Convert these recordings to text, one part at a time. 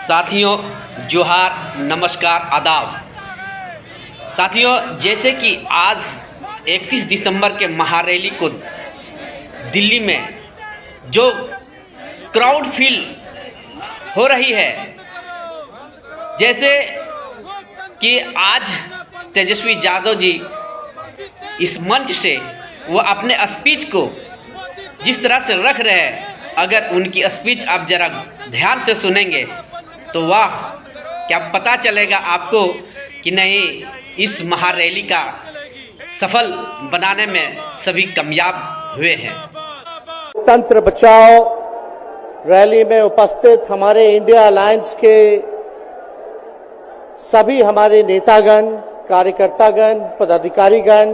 साथियों जोहार, नमस्कार, आदाब। साथियों, जैसे कि आज 31 दिसंबर के महारैली को दिल्ली में जो क्राउड फील हो रही है, जैसे कि आज तेजस्वी यादव जी इस मंच से वो अपने स्पीच को जिस तरह से रख रहे हैं, अगर उनकी स्पीच आप ज़रा ध्यान से सुनेंगे तो वाह, क्या पता चलेगा आपको कि नहीं, इस महारैली का सफल बनाने में सभी कामयाब हुए हैं। तंत्र बचाओ रैली में उपस्थित हमारे इंडिया अलायंस के सभी हमारे नेतागण, कार्यकर्तागण, पदाधिकारीगण,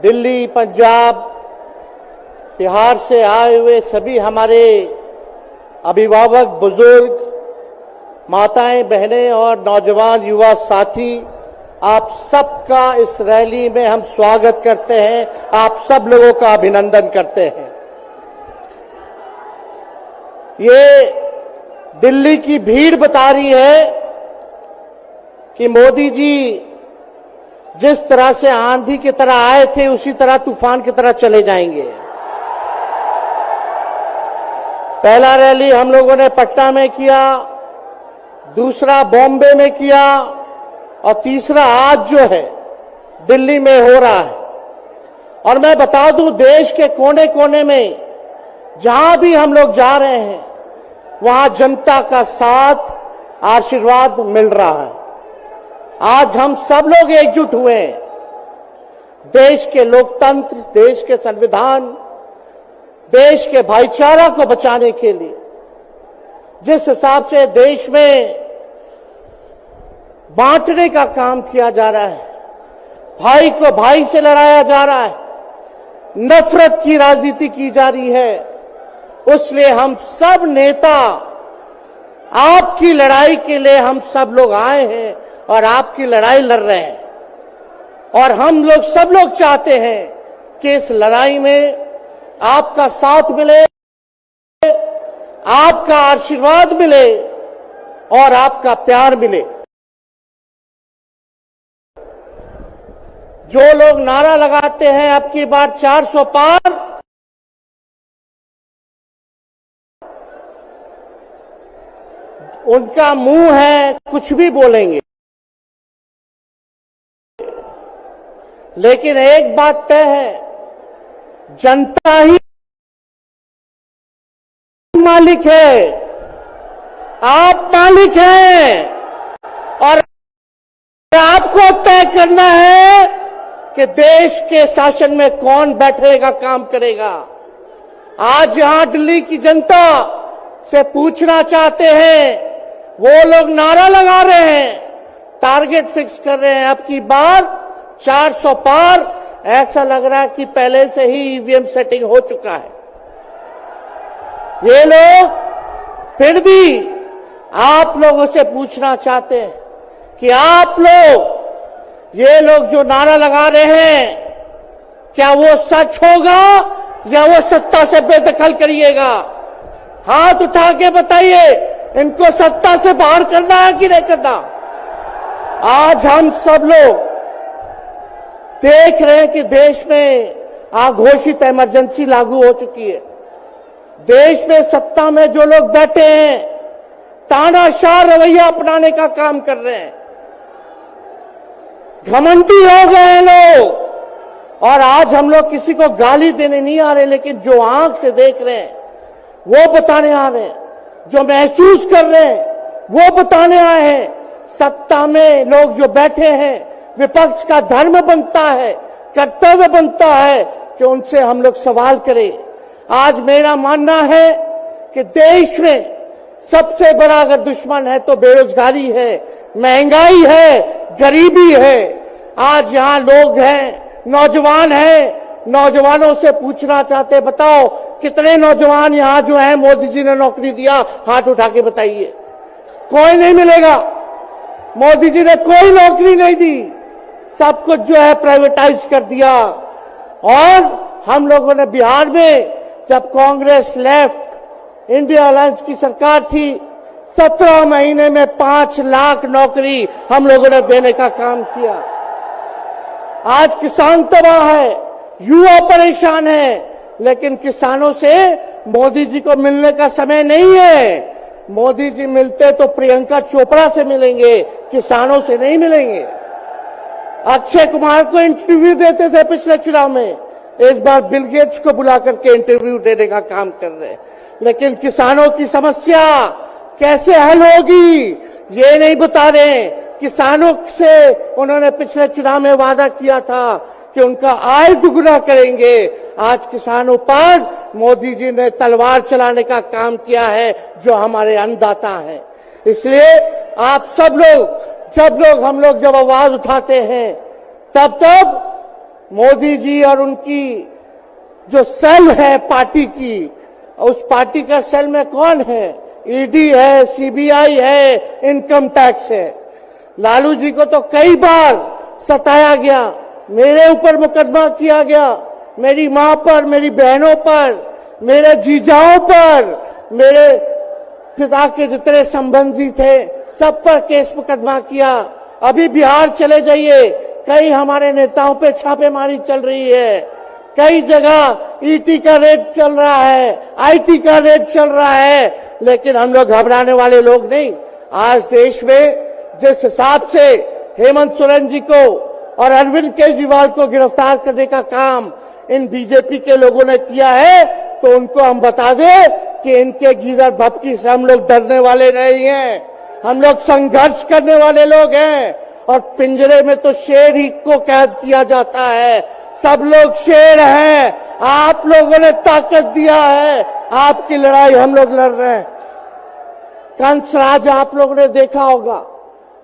दिल्ली, पंजाब, बिहार से आए हुए सभी हमारे अभिभावक, बुजुर्ग, माताएं, बहनें और नौजवान युवा साथी, आप सबका इस रैली में हम स्वागत करते हैं। आप सब लोगों का अभिनंदन करते हैं। ये दिल्ली की भीड़ बता रही है कि मोदी जी जिस तरह से आंधी की तरह आए थे, उसी तरह तूफान की तरह चले जाएंगे। पहला रैली हम लोगों ने पटना में किया, दूसरा बॉम्बे में किया और तीसरा आज जो है दिल्ली में हो रहा है। और मैं बता दूं, देश के कोने कोने में जहां भी हम लोग जा रहे हैं, वहां जनता का साथ, आशीर्वाद मिल रहा है। आज हम सब लोग एकजुट हुए हैं देश के लोकतंत्र, देश के संविधान, देश के भाईचारा को बचाने के लिए। जिस हिसाब से देश में बांटने का काम किया जा रहा है, भाई को भाई से लड़ाया जा रहा है, नफरत की राजनीति की जा रही है, उसलिए हम सब नेता आपकी लड़ाई के लिए हम सब लोग आए हैं और आपकी लड़ाई लड़ रहे हैं। और हम लोग सब लोग चाहते हैं कि इस लड़ाई में आपका साथ मिले, आपका आशीर्वाद मिले और आपका प्यार मिले। जो लोग नारा लगाते हैं अब की बार 400 पार, उनका मुंह है, कुछ भी बोलेंगे, लेकिन एक बात तय है, जनता ही मालिक है, आप मालिक हैं। और आपको तय करना है कि देश के शासन में कौन बैठेगा, काम करेगा। आज यहां दिल्ली की जनता से पूछना चाहते हैं, वो लोग नारा लगा रहे हैं, टारगेट फिक्स कर रहे हैं, अब की बार 400 पार। ऐसा लग रहा है कि पहले से ही ईवीएम सेटिंग हो चुका है। ये लोग फिर भी आप लोगों से पूछना चाहते हैं कि आप लोग, ये लोग जो नारा लगा रहे हैं, क्या वो सच होगा या वो सत्ता से बेदखल करिएगा? हाथ उठा के बताइए, इनको सत्ता से बाहर करना है कि नहीं करना? आज हम सब लोग देख रहे हैं कि देश में अघोषित इमरजेंसी लागू हो चुकी है। देश में सत्ता में जो लोग बैठे हैं, तानाशाह रवैया अपनाने का काम कर रहे हैं, घमंडी हो गए हैं लोग। और आज हम लोग किसी को गाली देने नहीं आ रहे, लेकिन जो आंख से देख रहे हैं वो बताने आ रहे हैं, जो महसूस कर रहे हैं वो बताने आए हैं। सत्ता में लोग जो बैठे हैं, विपक्ष का धर्म बनता है, कर्तव्य बनता है कि उनसे हम लोग सवाल करें। आज मेरा मानना है कि देश में सबसे बड़ा अगर दुश्मन है तो बेरोजगारी है, महंगाई है, गरीबी है। आज यहाँ लोग हैं, नौजवान हैं, नौजवानों से पूछना चाहते, बताओ कितने नौजवान यहाँ जो है मोदी जी ने नौकरी दिया? हाथ उठा के बताइए। कोई नहीं मिलेगा। मोदी जी ने कोई नौकरी नहीं दी, सब कुछ जो है प्राइवेटाइज कर दिया। और हम लोगों ने बिहार में जब कांग्रेस लेफ्ट इंडिया अलायंस की सरकार थी, 17 महीने में 5 लाख नौकरी हम लोगों ने देने का काम किया। आज किसान तबाह है, युवा परेशान है, लेकिन किसानों से मोदी जी को मिलने का समय नहीं है। मोदी जी मिलते तो प्रियंका चोपड़ा से मिलेंगे, किसानों से नहीं मिलेंगे। अक्षय कुमार को इंटरव्यू देते थे पिछले चुनाव में, इस बार बिल गेट्स को बुला करके इंटरव्यू देने का काम कर रहे हैं। लेकिन किसानों की समस्या कैसे हल होगी ये नहीं बता रहे। किसानों से उन्होंने पिछले चुनाव में वादा किया था कि उनका आय दुगुना करेंगे। आज किसानों पर मोदी जी ने तलवार चलाने का काम किया है, जो हमारे अन्नदाता हैं। इसलिए आप सब लोग हम लोग जब आवाज उठाते हैं, तब मोदी जी और उनकी जो सेल है पार्टी की, उस पार्टी का सेल में कौन है? ईडी है, सीबीआई है, इनकम टैक्स है। लालू जी को तो कई बार सताया गया, मेरे ऊपर मुकदमा किया गया, मेरी मां पर, मेरी बहनों पर, मेरे जीजाओं पर, मेरे पिता के जितने संबंधी थे सब पर केस मुकदमा किया। अभी बिहार चले जाइए, कई हमारे नेताओं पे छापेमारी चल रही है, कई जगह ईटी का रेड चल रहा है, आईटी का रेड चल रहा है, लेकिन हम लोग घबराने वाले लोग नहीं। आज देश में जिस हिसाब से हेमंत सोरेन जी को और अरविंद केजरीवाल को गिरफ्तार करने का काम इन बीजेपी के लोगों ने किया है, तो उनको हम बता दें कि इनके गीदड़ भपकी से हम लोग डरने वाले नहीं हैं। हम लोग संघर्ष करने वाले लोग हैं, और पिंजरे में तो शेर ही को कैद किया जाता है। सब लोग शेर हैं, आप लोगों ने ताकत दिया है, आपकी लड़ाई हम लोग लड़ रहे हैं। कंस राज आप लोगों ने देखा होगा,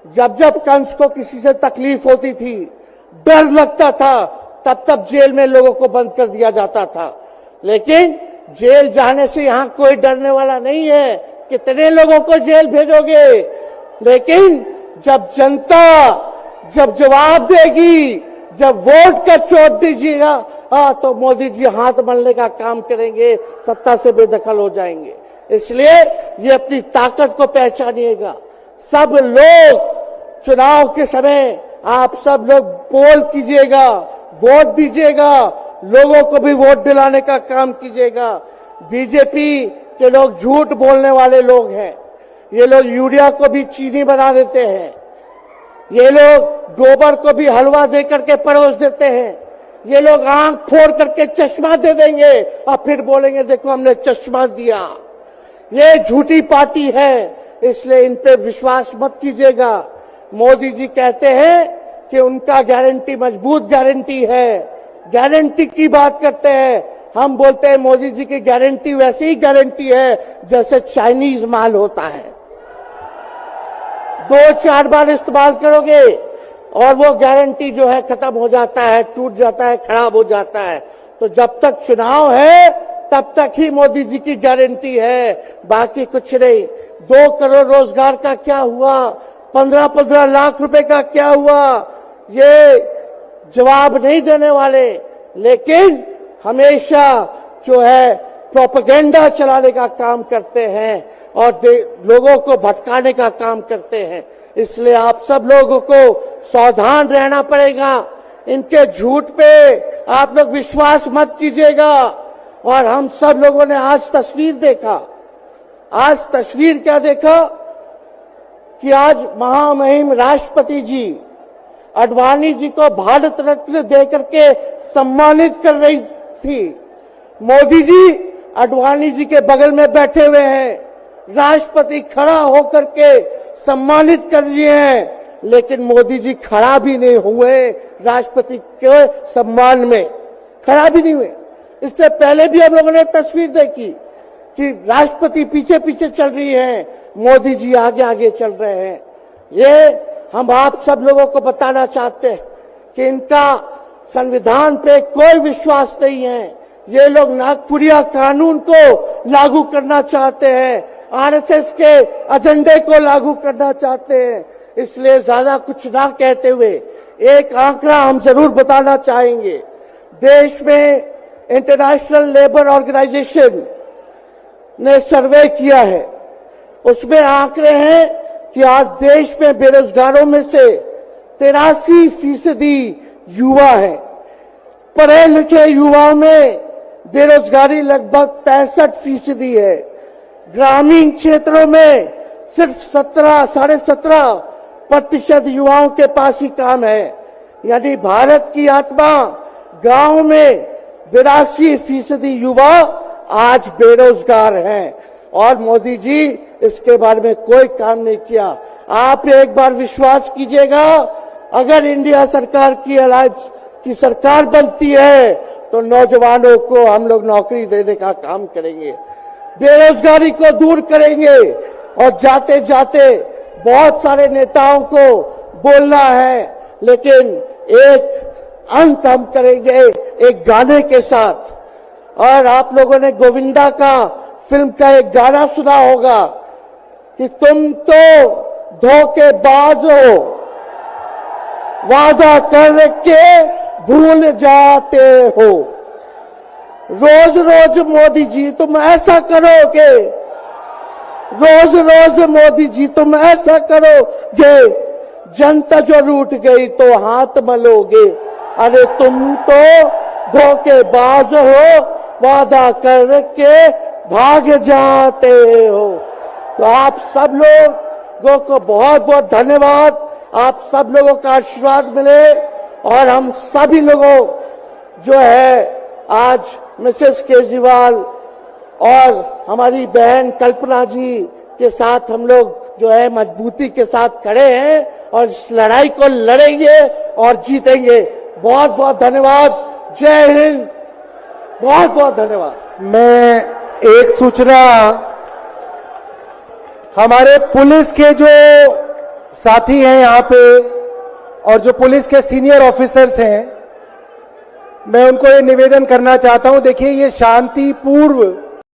जब कंस को किसी से तकलीफ होती थी, डर लगता था, तब जेल में लोगों को बंद कर दिया जाता था। लेकिन जेल जाने से यहां कोई डरने वाला नहीं है। कितने लोगों को जेल भेजोगे? लेकिन जब जनता जब जवाब देगी, जब वोट का चोट दीजिएगा, तो मोदी जी हाथ मलने का काम करेंगे, सत्ता से बेदखल हो जाएंगे। इसलिए ये अपनी ताकत को पहचानिएगा। सब लोग चुनाव के समय आप सब लोग पोल कीजिएगा, वोट दीजिएगा, लोगों को भी वोट दिलाने का काम कीजिएगा। बीजेपी के लोग झूठ बोलने वाले लोग हैं। ये लोग यूरिया को भी चीनी बना देते हैं, ये लोग गोबर को भी हलवा दे करके परोस देते हैं, ये लोग आंख फोड़ करके चश्मा दे देंगे और फिर बोलेंगे देखो हमने चश्मा दिया। ये झूठी पार्टी है, इसलिए इन पे विश्वास मत कीजिएगा। मोदी जी कहते हैं कि उनका गारंटी मजबूत गारंटी है, गारंटी की बात करते हैं। हम बोलते हैं मोदी जी की गारंटी वैसी ही गारंटी है जैसे चाइनीज माल होता है, 2-4 बार इस्तेमाल करोगे और वो गारंटी जो है खत्म हो जाता है, टूट जाता है, खराब हो जाता है। तो जब तक चुनाव है तब तक ही मोदी जी की गारंटी है, बाकी कुछ नहीं। 2 करोड़ रोजगार का क्या हुआ, 15-15 लाख रुपए का क्या हुआ, ये जवाब नहीं देने वाले। लेकिन हमेशा जो है प्रोपेगेंडा चलाने का काम करते हैं और लोगों को भटकाने का काम करते हैं। इसलिए आप सब लोगों को सावधान रहना पड़ेगा। इनके झूठ पे आप लोग विश्वास मत कीजिएगा। और हम सब लोगों ने आज तस्वीर देखा, आज तस्वीर क्या देखा कि आज महामहिम राष्ट्रपति जी आडवाणी जी को भारत रत्न देकर के सम्मानित कर रही थी। मोदी जी आडवाणी जी के बगल में बैठे हुए हैं, राष्ट्रपति खड़ा होकर के सम्मानित कर रहे हैं, लेकिन मोदी जी खड़ा भी नहीं हुए राष्ट्रपति के सम्मान में, खड़ा भी नहीं हुए। इससे पहले भी हम लोगों ने तस्वीर देखी कि राष्ट्रपति पीछे पीछे चल रही है, मोदी जी आगे आगे चल रहे हैं। ये हम आप सब लोगों को बताना चाहते हैं कि इनका संविधान पे कोई विश्वास नहीं है। ये लोग नागपुरिया कानून को लागू करना चाहते हैं, आरएसएस के एजेंडे को लागू करना चाहते हैं। इसलिए ज्यादा कुछ ना कहते हुए एक आंकड़ा हम जरूर बताना चाहेंगे। देश में इंटरनेशनल लेबर ऑर्गेनाइजेशन ने सर्वे किया है, उसमें आंकड़े हैं कि आज देश में बेरोजगारों में से 83% युवा है। पढ़े लिखे युवाओं में बेरोजगारी लगभग 65% है। ग्रामीण क्षेत्रों में सिर्फ 17.5% युवाओं के पास ही काम है। यानी भारत की आत्मा गांव में 82% युवा आज बेरोजगार हैं और मोदी जी इसके बारे में कोई काम नहीं किया। आप एक बार विश्वास कीजिएगा, अगर इंडिया सरकार की अलायंस की सरकार बनती है तो नौजवानों को हम लोग नौकरी देने का काम करेंगे, बेरोजगारी को दूर करेंगे और जाते जाते बहुत सारे नेताओं को बोलना है, लेकिन एक अंत हम करेंगे एक गाने के साथ। और आप लोगों ने गोविंदा का फिल्म का एक गाना सुना होगा कि तुम तो धोखेबाज हो, वादा करके भूल जाते हो। रोज रोज मोदी जी तुम ऐसा करोगे, रोज रोज मोदी जी तुम ऐसा करोगे, जनता जो रूठ गई तो हाथ मलोगे। अरे तुम तो धोखेबाज हो, वादा करके भाग जाते हो। तो आप सब लोगों को बहुत बहुत धन्यवाद। आप सब लोगों का आशीर्वाद मिले और हम सभी लोगों जो है आज मिसेस केजरीवाल और हमारी बहन कल्पना जी के साथ हम लोग जो है मजबूती के साथ खड़े हैं और इस लड़ाई को लड़ेंगे और जीतेंगे। बहुत बहुत धन्यवाद। जय हिंद। बहुत बहुत धन्यवाद। मैं एक सूचना हमारे पुलिस के जो साथी हैं यहाँ पे और जो पुलिस के सीनियर ऑफिसर्स हैं, मैं उनको ये निवेदन करना चाहता हूं। देखिए, ये शांतिपूर्व